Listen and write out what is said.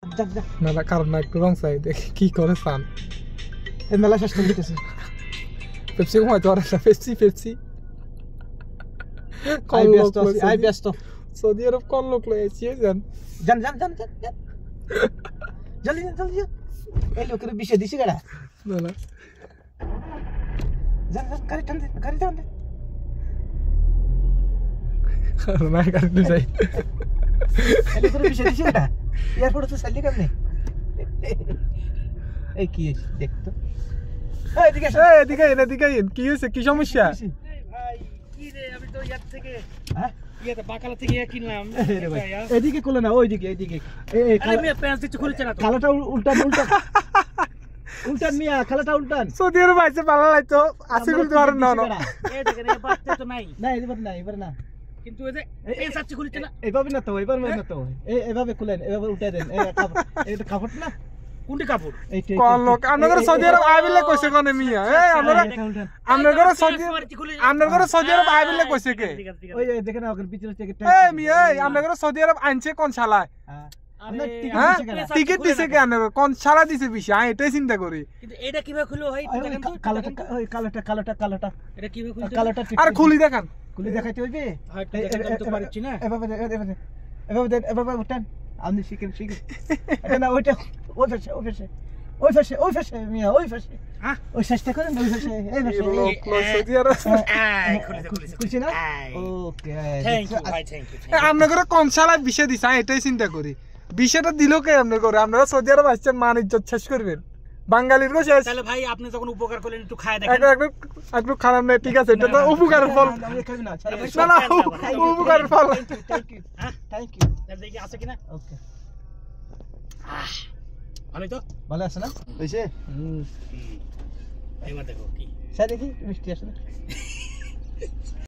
যাক যাক মেলা কারণ না একটু রং চাই দেখি কি করে সান এই মেলা শেষ করে দিতেছে পেপসি কমাই তো আর পেপসি আই ব্যস্ত সৌদি আরব কোন লোক লয়েছি জান যান যান যান যান যান। জলদি যান জলদি যান এই লোকের বিষে দিছি গাড়া মেলা যান যান গাড়ি টান দে গাড়ি টান দে কারণ না গাড়ি যাই এই লোকের বিষে দিছি গাড়া এয়ারপোর্টে তো সাইলি কেমনে এই কি দেখ তো এদিকে কি হয়েছে কি সমস্যা ভাই কি রে আমি তো ইয়ার থেকে হ্যাঁ ইয়াতে বাকালা থেকে কিনলাম এদিকে কোলে না ওইদিকে এইদিকে আরে মিয়া প্যান্ট দিতে খুলছে না তো খালাটা উল্টান উল্টান মিয়া খালাটা উল্টান সৌদি আরব আইছে ভালো লাগতো আসি করতে পারেন না এই দেখেন এই বাচ্চা তো নাই না এবার না কিন্তু এই যে প্যান্ট সাচ্চি খুলছে না এইভাবে না তো এইভাবে খুলেন এইভাবে উল্টাই দেন এটা কাপড় না কোনটি কাপড় কোন লোক আপনাদের সৌদি আরব আইবিলে কইছে কোনে মিয়া এই আপনাদের সৌদি আরব আইবিলে কইছে কে ওই দেখেন না ওখানে পিছনে টিকিট এই মিয়া আপনাদের সৌদি আরব আনছে কোন শালায় টিকিট দিছে কে আপনাদের কোন শালা দিছে বেশি আমি এটাই চিন্তা করি কিন্তু এটা কিভাবে খুলো ভাই দেখেন তো কালোটা এটা কিভাবে খুলতে কালোটা আর খুলি দেখান খুলে দেখাইতে হইবে হয়তো তো পারছি না এভাবে উঠান আপনি শিখেন এটা না ওইটা ওই ফেসে মিয়া ওই ফেসে হ্যাঁ ওই চেষ্টা করেন ওই ফেসে এই ফেসে সৌদি আরব খুলেছে না ওকে থ্যাংক ইউ ভাই থ্যাংক ইউ আপনাদের কোন শালায় বিষয় দিছে আমি এটাই চিন্তা করি বিষয়টা দিল কে আপনার করে আপনারা সৌদি আরব আসছেন মান ইজ্জত শেষ করবেন বাঙালির গো শেষ তাহলে ভাই আপনি যখন উপকার করলেন একটু খায় দেখেন একটু খারাপ না ঠিক আছে এটা তো উপকারের ফল আমি খাবি না না উপকারের ফল থ্যাংক ইউ দেখি আছে কিনা ওকে ভালোই তো ভালো আছে না হইছে এইবার দেখো কি স্যার দেখি মিষ্টি আছে না